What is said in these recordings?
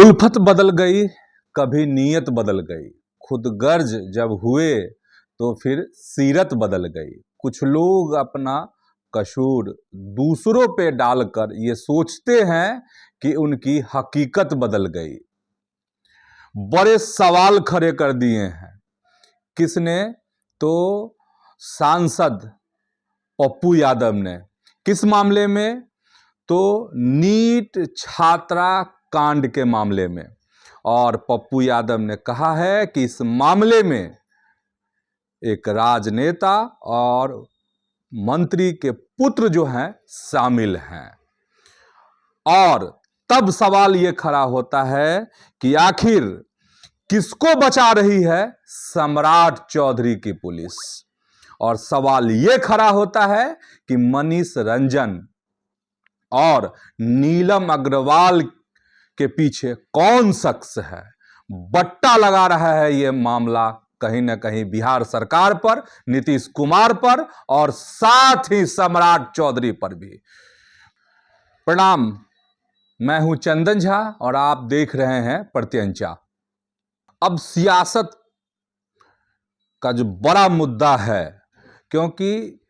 उल्फत बदल गई, कभी नीयत बदल गई। खुद गर्ज जब हुए तो फिर सीरत बदल गई। कुछ लोग अपना कसूर दूसरों पे डालकर ये सोचते हैं कि उनकी हकीकत बदल गई। बड़े सवाल खड़े कर दिए हैं। किसने? तो सांसद पप्पू यादव ने। किस मामले में? तो नीट छात्रा कांड के मामले में। और पप्पू यादव ने कहा है कि इस मामले में एक राजनेता और मंत्री के पुत्र जो हैं शामिल हैं। और तब सवाल ये खड़ा होता है कि आखिर किसको बचा रही है सम्राट चौधरी की पुलिस। और सवाल ये खड़ा होता है कि मनीष रंजन और नीलम अग्रवाल के पीछे कौन शख्स है। बट्टा लगा रहा है ये मामला कहीं ना कहीं बिहार सरकार पर, नीतीश कुमार पर और साथ ही सम्राट चौधरी पर भी। प्रणाम, मैं हूं चंदन झा और आप देख रहे हैं प्रत्यंचा। अब सियासत का जो बड़ा मुद्दा है, क्योंकि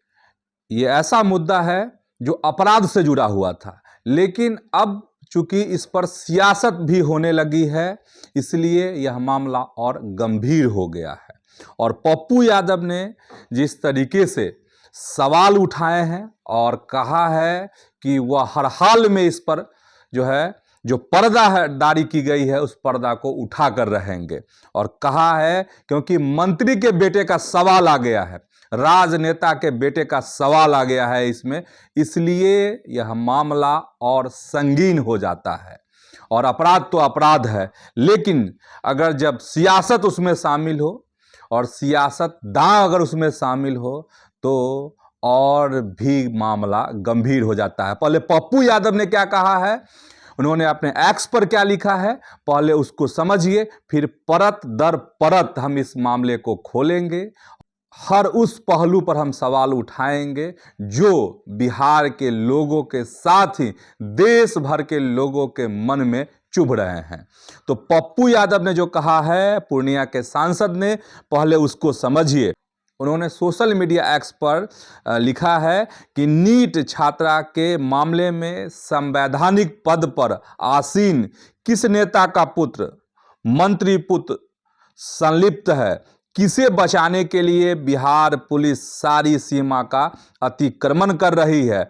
ये ऐसा मुद्दा है जो अपराध से जुड़ा हुआ था, लेकिन अब चूंकि इस पर सियासत भी होने लगी है, इसलिए यह मामला और गंभीर हो गया है। और पप्पू यादव ने जिस तरीके से सवाल उठाए हैं और कहा है कि वह हर हाल में इस पर जो पर्दा है दारी की गई है उस पर्दा को उठा कर रहेंगे। और कहा है क्योंकि मंत्री के बेटे का सवाल आ गया है, राजनेता के बेटे का सवाल आ गया है इसमें, इसलिए यह मामला और संगीन हो जाता है। और अपराध तो अपराध है, लेकिन अगर जब सियासत उसमें शामिल हो और सियासतदान अगर उसमें शामिल हो तो और भी मामला गंभीर हो जाता है। पहले पप्पू यादव ने क्या कहा है, उन्होंने अपने एक्स पर क्या लिखा है, पहले उसको समझिए, फिर परत दर परत हम इस मामले को खोलेंगे। हर उस पहलू पर हम सवाल उठाएंगे जो बिहार के लोगों के साथ ही देश भर के लोगों के मन में चुभ रहे हैं। तो पप्पू यादव ने जो कहा है, पूर्णिया के सांसद ने, पहले उसको समझिए। उन्होंने सोशल मीडिया एक्स पर लिखा है कि नीट छात्रा के मामले में संवैधानिक पद पर आसीन किस नेता का पुत्र, मंत्री पुत्र संलिप्त है, किसे बचाने के लिए बिहार पुलिस सारी सीमा का अतिक्रमण कर रही है,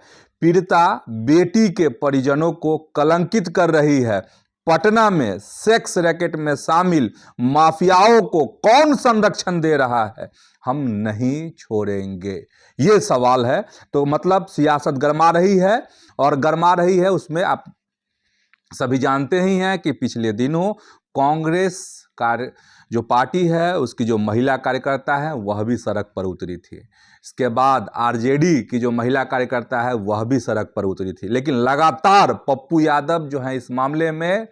पीड़िता बेटी के परिजनों को कलंकित कर रही है, पटना में सेक्स रैकेट में शामिल माफियाओं को कौन संरक्षण दे रहा है, हम नहीं छोड़ेंगे। ये सवाल है। तो मतलब सियासत गरमा रही है, और गरमा रही है उसमें आप सभी जानते ही हैं कि पिछले दिनों कांग्रेस जो पार्टी है उसकी जो महिला कार्यकर्ता है वह भी सड़क पर उतरी थी। इसके बाद आरजेडी की जो महिला कार्यकर्ता है वह भी सड़क पर उतरी थी। लेकिन लगातार पप्पू यादव जो है इस मामले में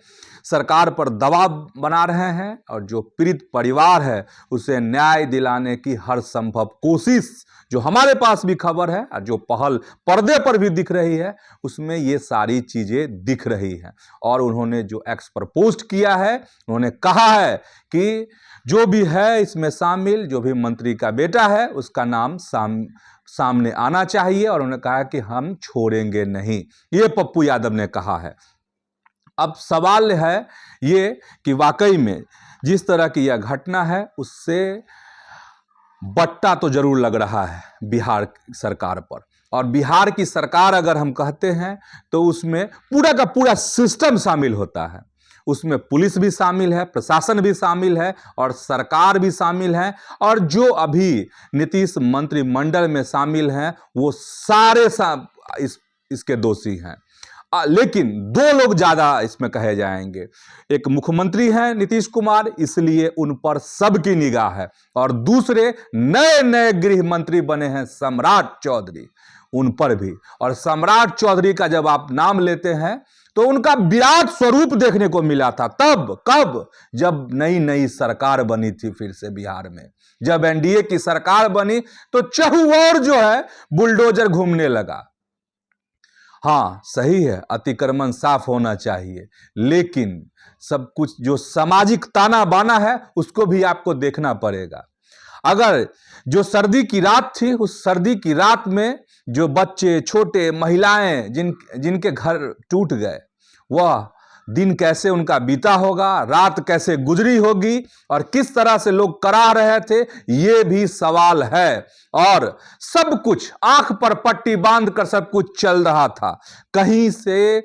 सरकार पर दबाव बना रहे हैं और जो पीड़ित परिवार है उसे न्याय दिलाने की हर संभव कोशिश, जो हमारे पास भी खबर है और जो पहल पर्दे पर भी दिख रही है, उसमें ये सारी चीजें दिख रही हैं। और उन्होंने जो एक्स पर पोस्ट किया है, उन्होंने कहा है कि जो भी है इसमें शामिल, जो भी मंत्री का बेटा है उसका नाम सामने आना चाहिए। और उन्होंने कहा कि हम छोड़ेंगे नहीं, ये पप्पू यादव ने कहा है। अब सवाल है ये कि वाकई में जिस तरह की यह घटना है उससे बट्टा तो जरूर लग रहा है बिहार सरकार पर। और बिहार की सरकार अगर हम कहते हैं तो उसमें पूरा का पूरा सिस्टम शामिल होता है। उसमें पुलिस भी शामिल है, प्रशासन भी शामिल है और सरकार भी शामिल है। और जो अभी नीतीश मंत्रिमंडल में शामिल हैं वो सारे इसके दोषी हैं। लेकिन दो लोग ज्यादा इसमें कहे जाएंगे। एक मुख्यमंत्री हैं नीतीश कुमार, इसलिए उन पर सबकी निगाह है, और दूसरे नए नए गृह मंत्री बने हैं सम्राट चौधरी, उन पर भी। और सम्राट चौधरी का जब आप नाम लेते हैं तो उनका विराट स्वरूप देखने को मिला था तब, कब? जब नई नई सरकार बनी थी फिर से बिहार में। जब एनडीए की सरकार बनी तो चहुओर जो है बुलडोजर घूमने लगा। हाँ सही है, अतिक्रमण साफ होना चाहिए, लेकिन सब कुछ जो सामाजिक ताना बाना है उसको भी आपको देखना पड़ेगा। अगर जो सर्दी की रात थी, उस सर्दी की रात में जो बच्चे, छोटे, महिलाएं जिनके घर टूट गए, वह दिन कैसे उनका बीता होगा, रात कैसे गुजरी होगी और किस तरह से लोग करा रहे थे, ये भी सवाल है। और सब कुछ आंख पर पट्टी बांधकर सब कुछ चल रहा था। कहीं से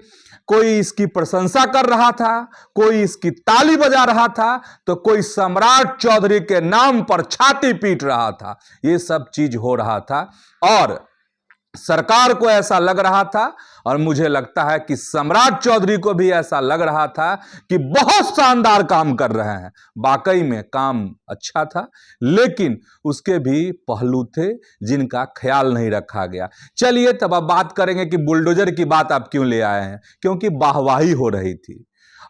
कोई इसकी प्रशंसा कर रहा था, कोई इसकी ताली बजा रहा था, तो कोई सम्राट चौधरी के नाम पर छाती पीट रहा था। ये सब चीज हो रहा था और सरकार को ऐसा लग रहा था, और मुझे लगता है कि सम्राट चौधरी को भी ऐसा लग रहा था कि बहुत शानदार काम कर रहे हैं। वाकई में काम अच्छा था, लेकिन उसके भी पहलू थे जिनका ख्याल नहीं रखा गया। चलिए तब अब बात करेंगे कि बुलडोजर की बात आप क्यों ले आए हैं। क्योंकि वाहवाही हो रही थी।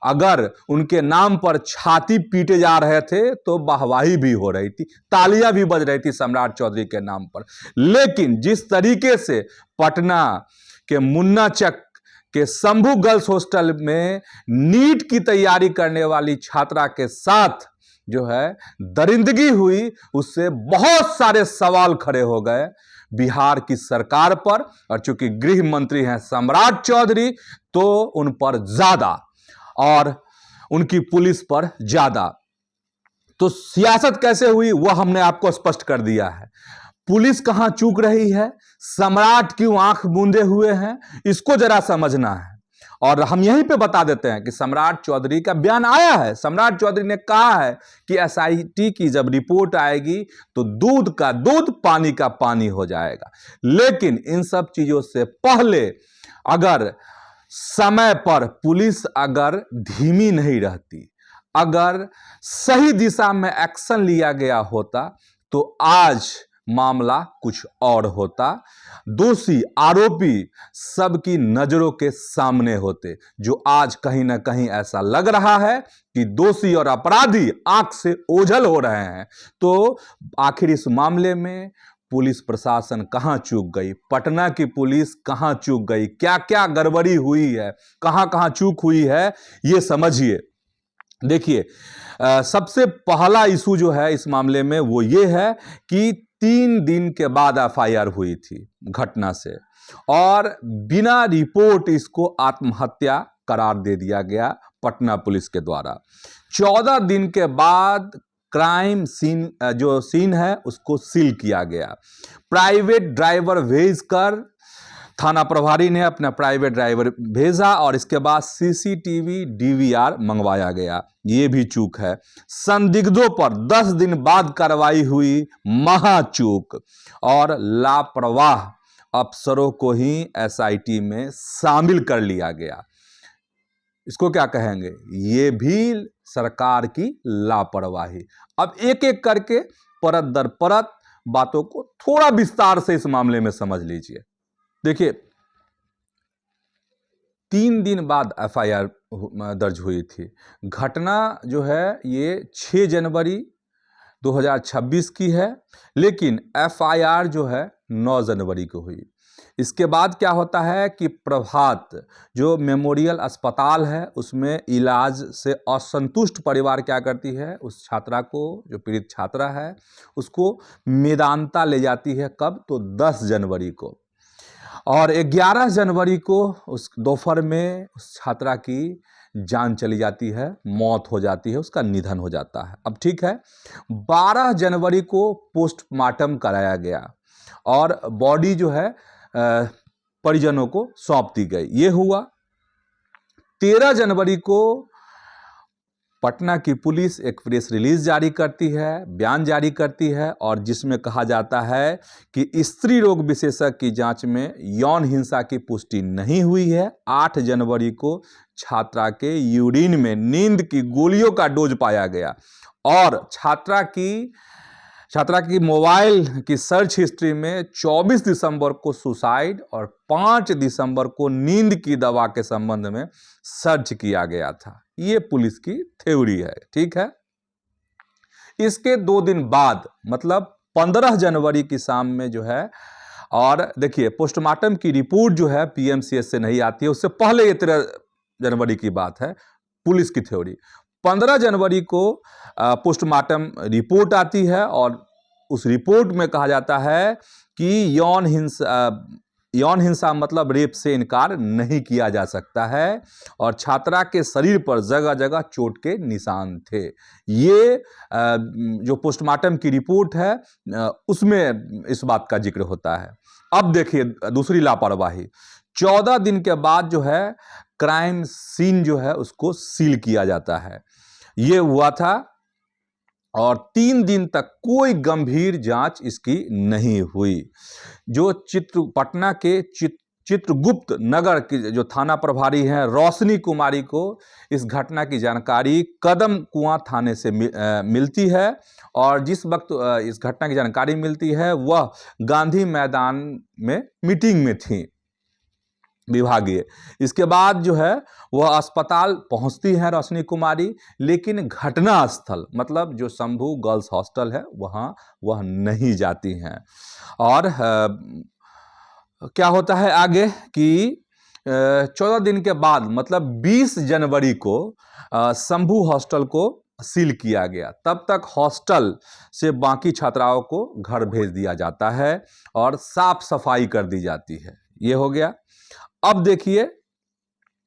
अगर उनके नाम पर छाती पीटे जा रहे थे तो वाहवाही भी हो रही थी, तालियां भी बज रही थी सम्राट चौधरी के नाम पर। लेकिन जिस तरीके से पटना के मुन्ना चक के शंभू गर्ल्स हॉस्टल में नीट की तैयारी करने वाली छात्रा के साथ जो है दरिंदगी हुई, उससे बहुत सारे सवाल खड़े हो गए बिहार की सरकार पर। और चूंकि गृह मंत्री हैं सम्राट चौधरी, तो उन पर ज्यादा और उनकी पुलिस पर ज्यादा। तो सियासत कैसे हुई वह हमने आपको स्पष्ट कर दिया है। पुलिस कहां चूक रही है, सम्राट क्यों आंख मूंदे हुए हैं, इसको जरा समझना है। और हम यहीं पे बता देते हैं कि सम्राट चौधरी का बयान आया है। सम्राट चौधरी ने कहा है कि एसआईटी की जब रिपोर्ट आएगी तो दूध का दूध, पानी का पानी हो जाएगा। लेकिन इन सब चीजों से पहले अगर समय पर पुलिस अगर धीमी नहीं रहती, अगर सही दिशा में एक्शन लिया गया होता, तो आज मामला कुछ और होता। दोषी, आरोपी सबकी नजरों के सामने होते। जो आज कहीं ना कहीं ऐसा लग रहा है कि दोषी और अपराधी आंख से ओझल हो रहे हैं। तो आखिर इस मामले में पुलिस प्रशासन कहां चूक गई, पटना की पुलिस कहां चूक गई, क्या क्या गड़बड़ी हुई है, कहां कहां चूक हुई है, ये समझिए। देखिए, सबसे पहला इशू जो है इस मामले में वो ये है कि 3 दिन के बाद एफआईआर हुई थी घटना से, और बिना रिपोर्ट इसको आत्महत्या करार दे दिया गया पटना पुलिस के द्वारा। 14 दिन के बाद क्राइम सीन जो सीन है उसको सील किया गया। प्राइवेट ड्राइवर भेजकर, थाना प्रभारी ने अपना प्राइवेट ड्राइवर भेजा और इसके बाद सीसीटीवी डीवीआर मंगवाया गया। ये भी चूक है। संदिग्धों पर 10 दिन बाद कार्रवाई हुई, महाचूक। और लापरवाह अफसरों को ही एसआईटी में शामिल कर लिया गया। इसको क्या कहेंगे, ये भी सरकार की लापरवाही। अब एक एक करके परत दर परत बातों को थोड़ा विस्तार से इस मामले में समझ लीजिए। देखिए, 3 दिन बाद एफआईआर दर्ज हुई थी। घटना जो है ये 6 जनवरी 2026 की है, लेकिन एफआईआर जो है 9 जनवरी को हुई। इसके बाद क्या होता है कि प्रभात जो मेमोरियल अस्पताल है उसमें इलाज से असंतुष्ट परिवार क्या करती है, उस छात्रा को, जो पीड़ित छात्रा है, उसको मेदांता ले जाती है। कब? तो 10 जनवरी को। और 11 जनवरी को उस दोपहर में उस छात्रा की जान चली जाती है, मौत हो जाती है, उसका निधन हो जाता है। अब ठीक है, 12 जनवरी को पोस्टमार्टम कराया गया और बॉडी जो है परिजनों को सौंप दी गई। ये हुआ। 13 जनवरी को पटना की पुलिस एक प्रेस रिलीज जारी करती है, बयान जारी करती है, और जिसमें कहा जाता है कि स्त्री रोग विशेषज्ञ की जांच में यौन हिंसा की पुष्टि नहीं हुई है। 8 जनवरी को छात्रा के यूरिन में नींद की गोलियों का डोज पाया गया और छात्रा की मोबाइल की सर्च हिस्ट्री में 24 दिसंबर को सुसाइड और 5 दिसंबर को नींद की दवा के संबंध में सर्च किया गया था। ये पुलिस की थ्योरी है, ठीक है। इसके 2 दिन बाद, मतलब 15 जनवरी की शाम में जो है और देखिए पोस्टमार्टम की रिपोर्ट जो है पीएमसीएच से नहीं आती है, उससे पहले ये 13 जनवरी की बात है। पुलिस की थ्योरी 15 जनवरी को पोस्टमार्टम रिपोर्ट आती है और उस रिपोर्ट में कहा जाता है कि यौन हिंसा मतलब रेप से इनकार नहीं किया जा सकता है और छात्रा के शरीर पर जगह जगह चोट के निशान थे। ये जो पोस्टमार्टम की रिपोर्ट है उसमें इस बात का जिक्र होता है। अब देखिए दूसरी लापरवाही, 14 दिन के बाद जो है क्राइम सीन जो है उसको सील किया जाता है। ये हुआ था और 3 दिन तक कोई गंभीर जांच इसकी नहीं हुई। जो पटना के चित्रगुप्त नगर की जो थाना प्रभारी हैं रोशनी कुमारी को इस घटना की जानकारी कदम कुआं थाने से मिलती है और जिस वक्त इस घटना की जानकारी मिलती है वह गांधी मैदान में मीटिंग में थी विभागीय। इसके बाद जो है वह अस्पताल पहुंचती हैं रोशनी कुमारी, लेकिन घटना स्थल मतलब जो शंभू गर्ल्स हॉस्टल है वहाँ वह नहीं जाती हैं। और क्या होता है आगे कि 14 दिन के बाद मतलब 20 जनवरी को शंभू हॉस्टल को सील किया गया। तब तक हॉस्टल से बाकी छात्राओं को घर भेज दिया जाता है और साफ सफाई कर दी जाती है। ये हो गया। अब देखिए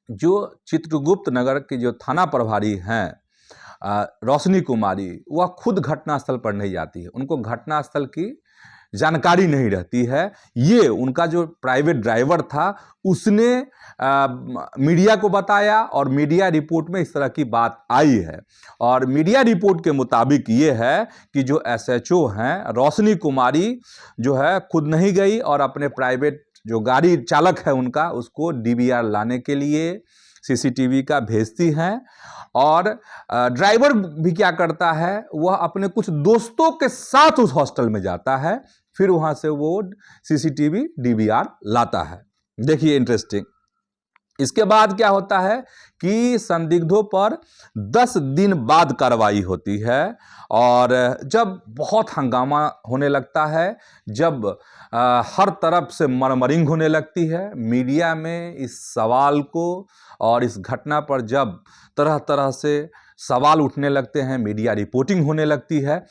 जो चित्रगुप्त नगर के जो थाना प्रभारी हैं रोशनी कुमारी, वह खुद घटनास्थल पर नहीं जाती है, उनको घटनास्थल की जानकारी नहीं रहती है। ये उनका जो प्राइवेट ड्राइवर था उसने मीडिया को बताया और मीडिया रिपोर्ट में इस तरह की बात आई है और मीडिया रिपोर्ट के मुताबिक ये है कि जो एसएचओ हैं रोशनी कुमारी जो है खुद नहीं गई और अपने प्राइवेट जो गाड़ी चालक है उनका उसको डीवीआर लाने के लिए सीसीटीवी का भेजती हैं और ड्राइवर भी क्या करता है वह अपने कुछ दोस्तों के साथ उस हॉस्टल में जाता है, फिर वहां से वो सीसीटीवी डीवीआर लाता है। देखिए इंटरेस्टिंग। इसके बाद क्या होता है कि संदिग्धों पर 10 दिन बाद कार्रवाई होती है और जब बहुत हंगामा होने लगता है, जब हर तरफ से मरमरिंग होने लगती है, मीडिया में इस सवाल को और इस घटना पर जब तरह तरह से सवाल उठने लगते हैं, मीडिया रिपोर्टिंग होने लगती है,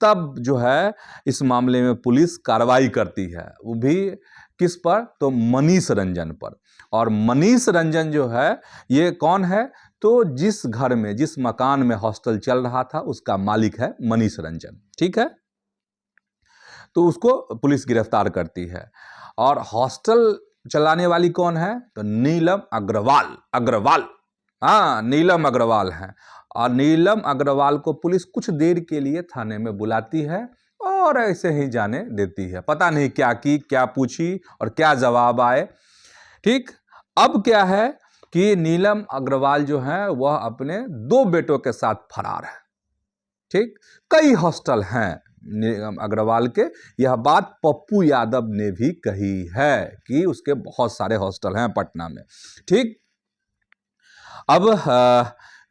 तब जो है इस मामले में पुलिस कार्रवाई करती है। वो भी किस पर? तो मनीष रंजन पर। और मनीष रंजन जो है ये कौन है? तो जिस घर में जिस मकान में हॉस्टल चल रहा था उसका मालिक है मनीष रंजन। ठीक है, तो उसको पुलिस गिरफ्तार करती है। और हॉस्टल चलाने वाली कौन है? तो नीलम अग्रवाल। हाँ, नीलम अग्रवाल हैं। और नीलम अग्रवाल को पुलिस कुछ देर के लिए थाने में बुलाती है और ऐसे ही जाने देती है। पता नहीं क्या की, क्या पूछी और क्या जवाब आए। ठीक, अब क्या है कि नीलम अग्रवाल जो है वह अपने 2 बेटों के साथ फरार है। ठीक, कई हॉस्टल हैं नीलम अग्रवाल के, यह बात पप्पू यादव ने भी कही है कि उसके बहुत सारे हॉस्टल हैं पटना में। ठीक, अब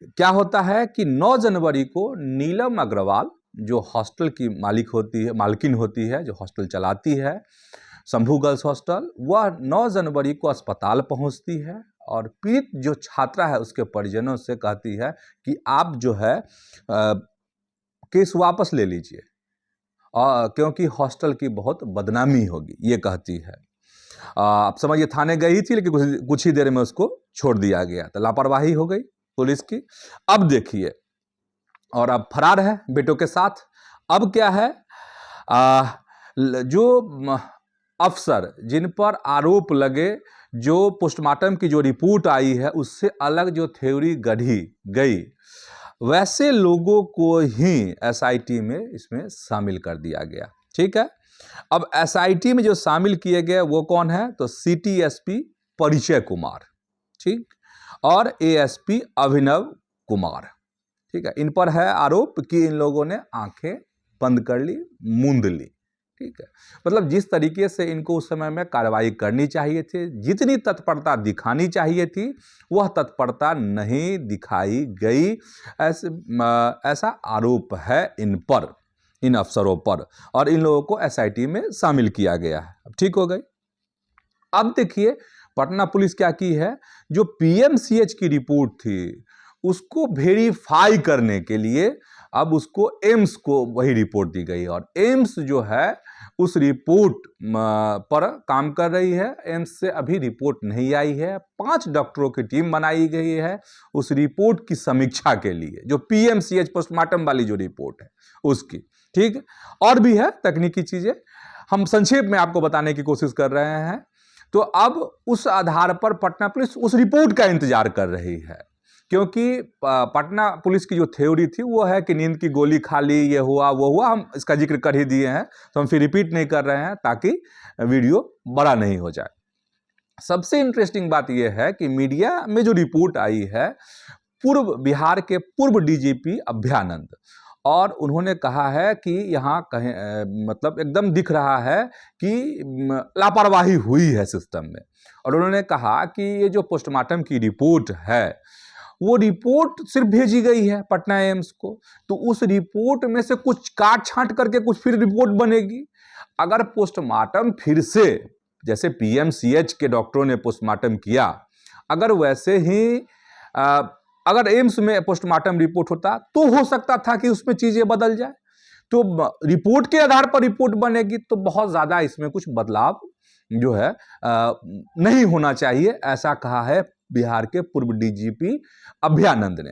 क्या होता है कि 9 जनवरी को नीलम अग्रवाल जो हॉस्टल की मालकिन होती है, जो हॉस्टल चलाती है शंभू गर्ल्स हॉस्टल, वह 9 जनवरी को अस्पताल पहुंचती है और पीड़ित जो छात्रा है उसके परिजनों से कहती है कि आप जो है केस वापस ले लीजिए क्योंकि हॉस्टल की बहुत बदनामी होगी, ये कहती है। आप समझिए थाने गई थी लेकिन कुछ ही देर में उसको छोड़ दिया गया, तो लापरवाही हो गई पुलिस की। अब देखिए, और अब फरार है बेटों के साथ। अब क्या है, जो अफसर जिन पर आरोप लगे, जो पोस्टमार्टम की जो रिपोर्ट आई है उससे अलग जो थ्योरी गढ़ी गई, वैसे लोगों को ही एसआईटी में इसमें शामिल कर दिया गया। ठीक है, अब एसआईटी में जो शामिल किए गए वो कौन है? तो सिटी एसपी परिचय कुमार, ठीक, और एएसपी अभिनव कुमार। ठीक है, इन पर है आरोप कि इन लोगों ने आंखें बंद कर ली, मूंद ली। ठीक है, मतलब जिस तरीके से इनको उस समय में कार्रवाई करनी चाहिए थी, जितनी तत्परता दिखानी चाहिए थी, वह तत्परता नहीं दिखाई गई, ऐसा आरोप है इन पर। इन अफसरों पर, और इन लोगों को एसआईटी में शामिल किया गया है। अब ठीक हो गई। अब देखिए पटना पुलिस क्या की है, जो पीएमसीएच की रिपोर्ट थी उसको वेरीफाई करने के लिए अब उसको एम्स को वही रिपोर्ट दी गई, और एम्स जो है उस रिपोर्ट पर काम कर रही है। एम्स से अभी रिपोर्ट नहीं आई है। 5 डॉक्टरों की टीम बनाई गई है उस रिपोर्ट की समीक्षा के लिए, जो पीएमसीएच पोस्टमार्टम वाली जो रिपोर्ट है उसकी। ठीक, और भी है तकनीकी चीजें, हम संक्षेप में आपको बताने की कोशिश कर रहे हैं। तो अब उस आधार पर पटना पुलिस उस रिपोर्ट का इंतजार कर रही है, क्योंकि पटना पुलिस की जो थ्योरी थी वो है कि नींद की गोली खा ली, ये हुआ वो हुआ, हम इसका जिक्र कर ही दिए हैं तो हम फिर रिपीट नहीं कर रहे हैं ताकि वीडियो बड़ा नहीं हो जाए। सबसे इंटरेस्टिंग बात यह है कि मीडिया में जो रिपोर्ट आई है बिहार के पूर्व डीजीपी अभ्यानंद, और उन्होंने कहा है कि यहाँ कहीं मतलब एकदम दिख रहा है कि लापरवाही हुई है सिस्टम में। और उन्होंने कहा कि ये जो पोस्टमार्टम की रिपोर्ट है वो रिपोर्ट सिर्फ भेजी गई है पटना एम्स को, तो उस रिपोर्ट में से कुछ काट छांट करके कुछ फिर रिपोर्ट बनेगी। अगर पोस्टमार्टम फिर से जैसे पीएमसीएच के डॉक्टरों ने पोस्टमार्टम किया, अगर वैसे ही अगर एम्स में पोस्टमार्टम रिपोर्ट होता तो हो सकता था कि उसमें चीजें बदल जाए। तो रिपोर्ट के आधार पर रिपोर्ट बनेगी तो बहुत ज्यादा इसमें कुछ बदलाव जो है नहीं होना चाहिए, ऐसा कहा है बिहार के पूर्व डीजीपी अभ्यानंद ने।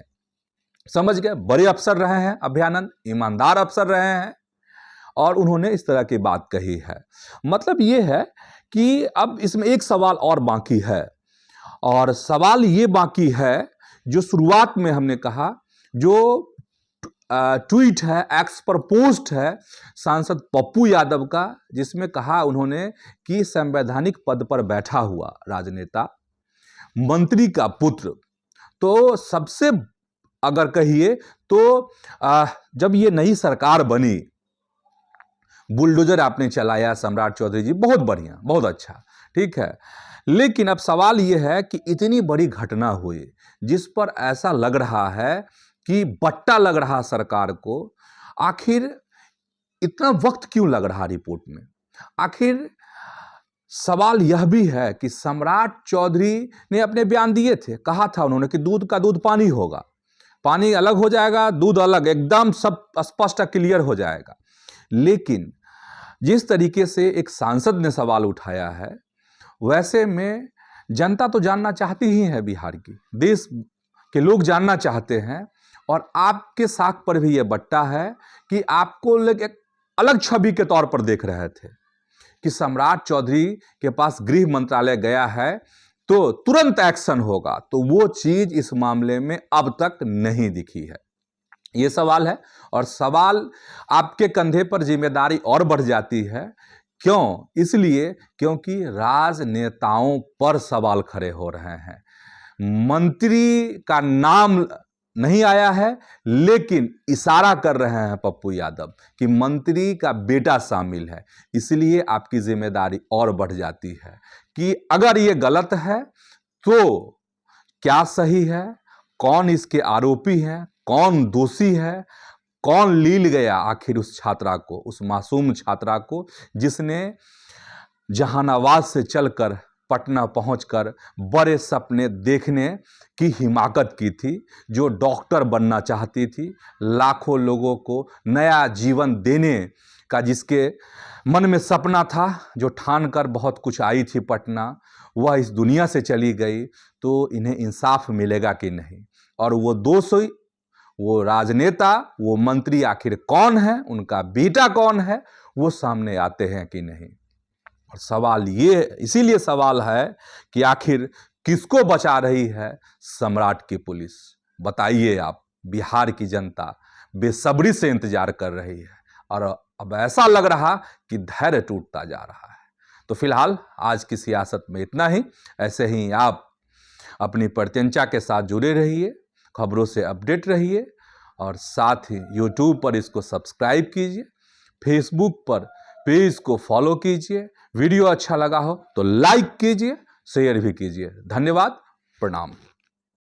समझ गए, बड़े अफसर रहे हैं अभ्यानंद, ईमानदार अफसर रहे हैं, और उन्होंने इस तरह की बात कही है। मतलब ये है कि अब इसमें एक सवाल और बाकी है, और सवाल ये बाकी है जो शुरुआत में हमने कहा, जो ट्वीट है, एक्स पर पोस्ट है सांसद पप्पू यादव का, जिसमें कहा उन्होंने कि संवैधानिक पद पर बैठा हुआ राजनेता, मंत्री का पुत्र, तो सबसे अगर कहिए तो जब ये नई सरकार बनी, बुलडोजर आपने चलाया सम्राट चौधरी जी, बहुत बढ़िया, बहुत अच्छा, ठीक है। लेकिन अब सवाल यह है कि इतनी बड़ी घटना हुई जिस पर ऐसा लग रहा है कि बट्टा लग रहा सरकार को, आखिर इतना वक्त क्यों लग रहा रिपोर्ट में? आखिर सवाल यह भी है कि सम्राट चौधरी ने अपने बयान दिए थे, कहा था उन्होंने कि दूध का दूध पानी होगा, पानी अलग हो जाएगा, दूध अलग, एकदम सब स्पष्ट क्लियर हो जाएगा। लेकिन जिस तरीके से एक सांसद ने सवाल उठाया है, वैसे में जनता तो जानना चाहती ही है, बिहार की, देश के लोग जानना चाहते हैं, और आपके साख पर भी यह बट्टा है कि आपको लोग एक अलग छवि के तौर पर देख रहे थे कि सम्राट चौधरी के पास गृह मंत्रालय गया है तो तुरंत एक्शन होगा, तो वो चीज इस मामले में अब तक नहीं दिखी है। ये सवाल है, और सवाल आपके कंधे पर जिम्मेदारी और बढ़ जाती है। क्यों? इसलिए क्योंकि राजनेताओं पर सवाल खड़े हो रहे हैं। मंत्री का नाम नहीं आया है, लेकिन इशारा कर रहे हैं पप्पू यादव कि मंत्री का बेटा शामिल है, इसलिए आपकी जिम्मेदारी और बढ़ जाती है कि अगर ये गलत है तो क्या सही है, कौन इसके आरोपी हैं, कौन दोषी है, कौन लील गया आखिर उस छात्रा को, उस मासूम छात्रा को जिसने जहानाबाद से चलकर पटना पहुंचकर बड़े सपने देखने की हिमाकत की थी, जो डॉक्टर बनना चाहती थी, लाखों लोगों को नया जीवन देने का जिसके मन में सपना था, जो ठान कर बहुत कुछ आई थी पटना, वह इस दुनिया से चली गई, तो इन्हें इंसाफ मिलेगा कि नहीं? और वो दोषी, वो राजनेता, वो मंत्री आखिर कौन है, उनका बेटा कौन है, वो सामने आते हैं कि नहीं? और सवाल ये, इसीलिए सवाल है कि आखिर किसको बचा रही है सम्राट की पुलिस? बताइए आप, बिहार की जनता बेसब्री से इंतजार कर रही है, और अब ऐसा लग रहा कि धैर्य टूटता जा रहा है। तो फिलहाल आज की सियासत में इतना ही। ऐसे ही आप अपनी प्रत्यंचा के साथ जुड़े रहिए, खबरों से अपडेट रहिए, और साथ ही यूट्यूब पर इसको सब्सक्राइब कीजिए, फेसबुक पर पेज को फॉलो कीजिए, वीडियो अच्छा लगा हो तो लाइक कीजिए, शेयर भी कीजिए। धन्यवाद, प्रणाम।